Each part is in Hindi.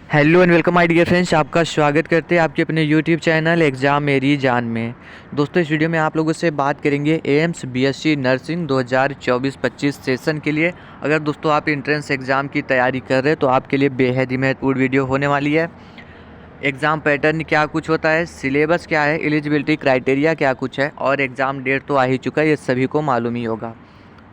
Hello and welcome my dear friends, आपका स्वागत करते हैं आपके अपने यूट्यूब चैनल एग्ज़ाम मेरी जान में। दोस्तों, इस वीडियो में आप लोगों से बात करेंगे एम्स बीएससी नर्सिंग 2024-25 सेशन के लिए। अगर दोस्तों आप एंट्रेंस एग्ज़ाम की तैयारी कर रहे हैं तो आपके लिए बेहद ही महत्वपूर्ण वीडियो होने वाली है। एग्ज़ाम पैटर्न क्या कुछ होता है, सिलेबस क्या है, एलिजिबिलिटी क्राइटेरिया क्या कुछ है और एग्ज़ाम डेट तो आ ही चुका है, ये सभी को मालूम ही होगा।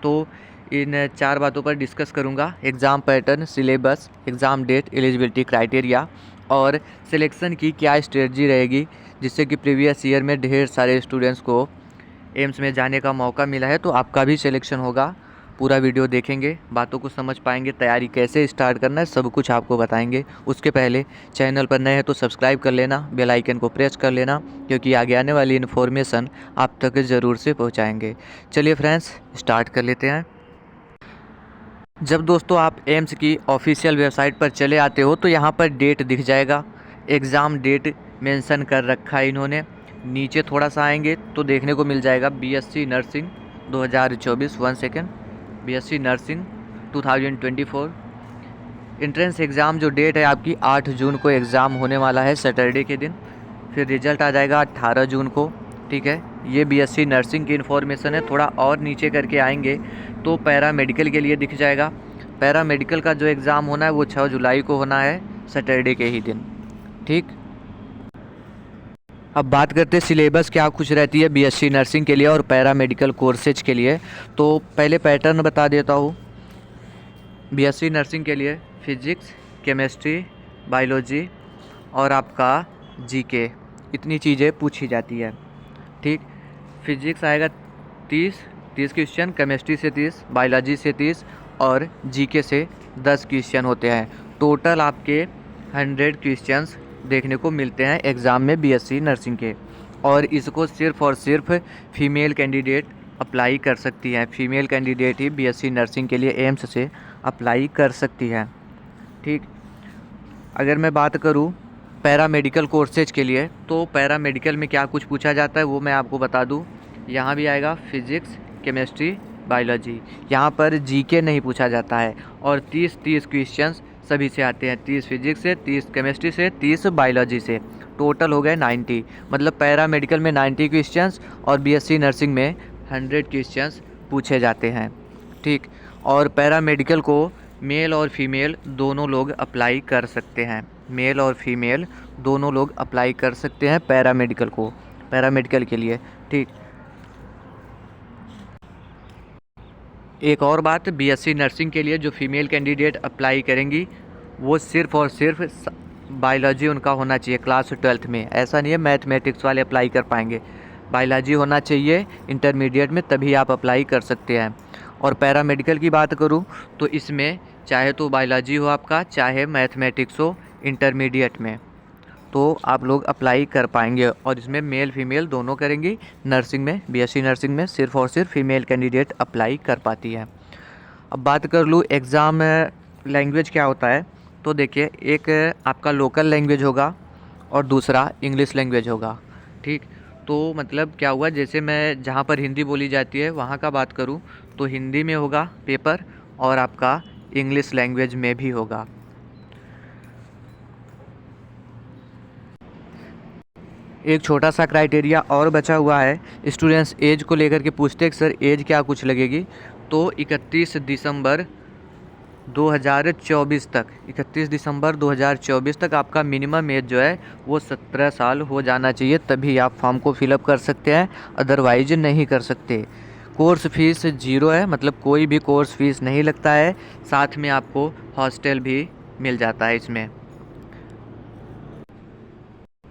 तो इन चार बातों पर डिस्कस करूंगा। Exam pattern, syllabus, exam date, eligibility criteria और सिलेक्शन की क्या स्ट्रेटजी रहेगी, जिससे कि प्रीवियस ईयर में ढेर सारे स्टूडेंट्स को एम्स में जाने का मौका मिला है, तो आपका भी सिलेक्शन होगा। पूरा वीडियो देखेंगे, बातों को समझ पाएंगे, तैयारी कैसे स्टार्ट करना है सब कुछ आपको बताएंगे। उसके पहले चैनल पर नए हैं तो सब्सक्राइब कर लेना, बेल आइकन को प्रेस कर लेना, क्योंकि आगे आने वाली इन्फॉर्मेशन आप तक ज़रूर से पहुंचाएंगे। चलिए फ्रेंड्स, स्टार्ट कर लेते हैं। जब दोस्तों आप एम्स की ऑफिशियल वेबसाइट पर चले आते हो तो यहाँ पर डेट दिख जाएगा। एग्ज़ाम डेट मेंशन कर रखा है इन्होंने। नीचे थोड़ा सा आएंगे तो देखने को मिल जाएगा BSc nursing 2024। 1 second, BSc nursing 2024 entrance exam जो डेट है आपकी 8 जून को एग्ज़ाम होने वाला है, सैटरडे के दिन। फिर रिजल्ट आ जाएगा 18 जून को। ठीक है, ये बीएससी नर्सिंग की इन्फॉर्मेशन है। थोड़ा और नीचे करके आएंगे तो पैरा मेडिकल के लिए दिख जाएगा। पैरा मेडिकल का जो एग्ज़ाम होना है वो 6 जुलाई को होना है, सैटरडे के ही दिन। ठीक, अब बात करते हैं सिलेबस क्या कुछ रहती है बीएससी नर्सिंग के लिए और पैरा मेडिकल कोर्सेज के लिए। तो पहले पैटर्न बता देता हूँ। बीएससी नर्सिंग के लिए फिजिक्स, केमिस्ट्री, बायोलॉजी और आपका जीके, इतनी चीज़ें पूछी जाती है। ठीक, फिजिक्स आएगा 30 क्वेश्चन, केमिस्ट्री से 30, बायोलॉजी से 30 और जीके से 10 क्वेश्चन होते हैं। टोटल आपके 100 क्वेश्चंस देखने को मिलते हैं एग्ज़ाम में बीएससी नर्सिंग के। और इसको सिर्फ और सिर्फ फीमेल कैंडिडेट अप्लाई कर सकती हैं। फीमेल कैंडिडेट ही बीएससी नर्सिंग के लिए एम्स से अप्लाई कर सकती है। ठीक, अगर मैं बात करूं पैरा मेडिकल कोर्सेज के लिए तो पैरा मेडिकल में क्या कुछ पूछा जाता है वो मैं आपको बता दूं। यहाँ भी आएगा फिजिक्स, केमिस्ट्री, बायोलॉजी। यहाँ पर जीके नहीं पूछा जाता है। और 30 क्वेश्चंस सभी से आते हैं, 30 फिजिक्स से, 30 केमिस्ट्री से, 30 बायोलॉजी से। टोटल हो गए 90। मतलब पैरा मेडिकल में 90 क्वेश्चंस और बीएससी नर्सिंग में 100 क्वेश्चंस पूछे जाते हैं। ठीक, और पैरा मेडिकल को मेल और फीमेल दोनों लोग अप्लाई कर सकते हैं। मेल और फीमेल दोनों लोग अप्लाई कर सकते हैं पैरामेडिकल को, पैरामेडिकल के लिए। ठीक, एक और बात, बीएससी नर्सिंग के लिए जो फीमेल कैंडिडेट अप्लाई करेंगी वो सिर्फ़ और सिर्फ बायोलॉजी उनका होना चाहिए क्लास 12th में। ऐसा नहीं है मैथमेटिक्स वाले अप्लाई कर पाएंगे, बायोलॉजी होना चाहिए इंटरमीडिएट में, तभी आप अप्लाई कर सकते हैं। और पैरामेडिकल की बात करूं तो इसमें चाहे तो बायोलॉजी हो आपका, चाहे मैथमेटिक्स हो इंटरमीडिएट में, तो आप लोग अप्लाई कर पाएंगे। और इसमें मेल फीमेल दोनों करेंगी। नर्सिंग में, बीएससी नर्सिंग में सिर्फ और सिर्फ फीमेल कैंडिडेट अप्लाई कर पाती है। अब बात कर लूँ एग्ज़ाम लैंग्वेज क्या होता है, तो देखिए एक आपका लोकल लैंग्वेज होगा और दूसरा इंग्लिश लैंग्वेज होगा। ठीक, तो मतलब क्या हुआ, जैसे मैं जहाँ पर हिंदी बोली जाती है वहाँ का बात करूँ तो हिंदी में होगा पेपर और आपका इंग्लिश लैंग्वेज में भी होगा। एक छोटा सा क्राइटेरिया और बचा हुआ है, स्टूडेंट्स एज को लेकर के पूछते हैं कि सर एज क्या कुछ लगेगी। तो 31 दिसंबर 2024 तक, 31 दिसंबर 2024 तक आपका मिनिमम एज जो है वो 17 साल हो जाना चाहिए, तभी आप फॉर्म को फिलअप कर सकते हैं, अदरवाइज नहीं कर सकते। कोर्स फीस 0 है, मतलब कोई भी कोर्स फीस नहीं लगता है। साथ में आपको हॉस्टल भी मिल जाता है इसमें।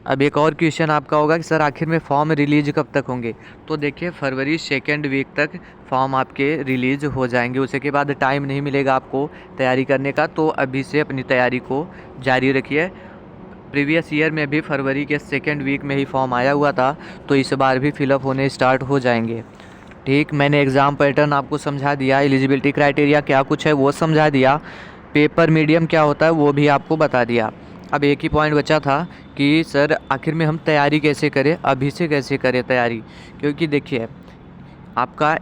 अब एक और क्वेश्चन आपका होगा कि सर आखिर में फॉर्म रिलीज कब तक होंगे। तो देखिए फरवरी 2nd वीक तक फॉर्म आपके रिलीज़ हो जाएंगे। उसके के बाद टाइम नहीं मिलेगा आपको तैयारी करने का, तो अभी से अपनी तैयारी को जारी रखिए। प्रीवियस ईयर में भी फरवरी के 2nd वीक में ही फॉर्म आया हुआ था, तो इस बार भी फिलअप होने स्टार्ट हो जाएंगे। ठीक, मैंने एग्ज़ाम पैटर्न आपको समझा दिया, एलिजिबिलिटी क्राइटेरिया क्या कुछ है वो समझा दिया, पेपर मीडियम क्या होता है वो भी आपको बता दिया। अब एक ही पॉइंट बचा था कि सर आखिर में हम तैयारी कैसे करें, अभी से कैसे करें तैयारी। क्योंकि देखिए आपका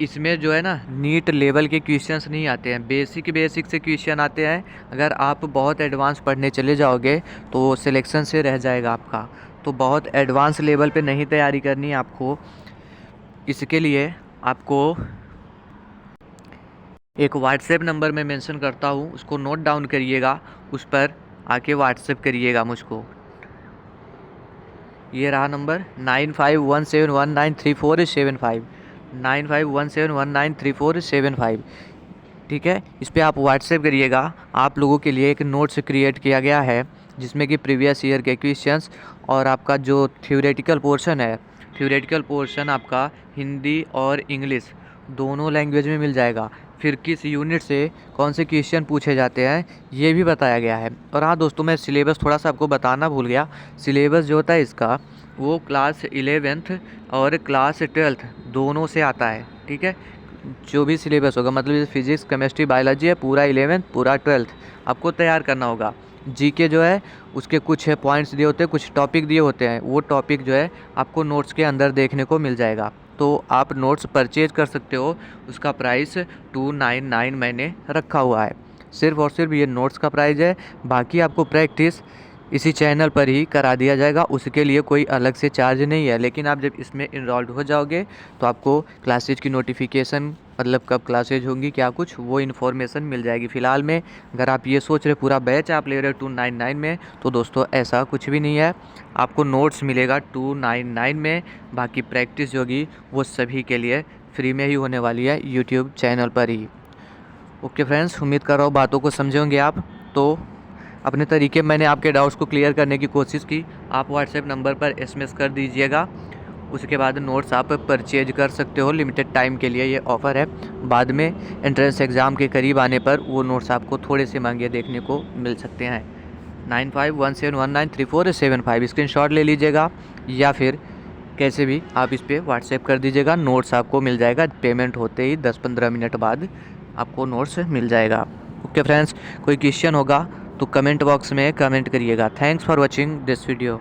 इसमें जो है ना नीट लेवल के क्वेश्चंस नहीं आते हैं, बेसिक से क्वेश्चन आते हैं। अगर आप बहुत एडवांस पढ़ने चले जाओगे तो सिलेक्शन से रह जाएगा आपका। तो बहुत एडवांस लेवल पे नहीं तैयारी करनी है आपको। इसके लिए आपको एक व्हाट्सएप नंबर मैं मेंशन करता हूँ, उसको नोट डाउन करिएगा, उस पर आके व्हाट्सएप करिएगा मुझको। ये रहा नंबर 9517193475, 9517193475। ठीक है, इस पर आप व्हाट्सएप करिएगा। आप लोगों के लिए एक नोट्स क्रिएट किया गया है जिसमें कि प्रीवियस ईयर के क्वेश्चंस और आपका जो थ्योरेटिकल पोर्शन है, थ्योरेटिकल पोर्शन आपका हिंदी और इंग्लिश दोनों लैंग्वेज में मिल जाएगा। फिर किस यूनिट से कौन से क्वेश्चन पूछे जाते हैं ये भी बताया गया है। और हाँ दोस्तों, मैं सिलेबस थोड़ा सा आपको बताना भूल गया। सिलेबस जो होता है इसका वो क्लास 11th और क्लास 12th दोनों से आता है। ठीक है, जो भी सिलेबस होगा, मतलब जैसे फिजिक्स केमिस्ट्री बायोलॉजी है, पूरा 11th पूरा 12th आपको तैयार करना होगा। जीके जो है उसके कुछ पॉइंट्स दिए होते हैं, कुछ टॉपिक दिए होते हैं, वो टॉपिक जो है आपको नोट्स के अंदर देखने को मिल जाएगा। तो आप नोट्स परचेज कर सकते हो, उसका प्राइस 299 मैंने रखा हुआ है। सिर्फ और सिर्फ ये नोट्स का प्राइस है। बाकी आपको प्रैक्टिस इसी चैनल पर ही करा दिया जाएगा, उसके लिए कोई अलग से चार्ज नहीं है। लेकिन आप जब इसमें इनरोल्ड हो जाओगे तो आपको क्लासेज की नोटिफिकेशन, मतलब कब क्लासेज होंगी क्या कुछ, वो इन्फॉर्मेशन मिल जाएगी। फ़िलहाल में अगर आप ये सोच रहे पूरा बैच आप ले रहे हो 299 में, तो दोस्तों ऐसा कुछ भी नहीं है। आपको नोट्स मिलेगा 299 में, बाकी प्रैक्टिस होगी वो सभी के लिए फ्री में ही होने वाली है, यूट्यूब चैनल पर ही। ओके फ्रेंड्स, उम्मीद कर रहा हूँ बातों को समझे होंगे आप। तो अपने तरीके मैंने आपके डाउट्स को क्लियर करने की कोशिश की। आप व्हाट्सएप नंबर पर एसएमएस कर दीजिएगा, उसके बाद नोट्स आप परचेज कर सकते हो। लिमिटेड टाइम के लिए ये ऑफ़र है, बाद में एंट्रेंस एग्ज़ाम के करीब आने पर वो नोट्स आपको थोड़े से महंगे देखने को मिल सकते हैं। 9517193475 स्क्रीनशॉट ले लीजिएगा, या फिर कैसे भी आप इस पर व्हाट्सएप कर दीजिएगा। नोट्स आपको मिल जाएगा, पेमेंट होते ही 10-15 मिनट बाद आपको नोट्स मिल जाएगा। ओके फ्रेंड्स, कोई क्वेश्चन होगा तो कमेंट बॉक्स में कमेंट करिएगा। Thanks for watching this video.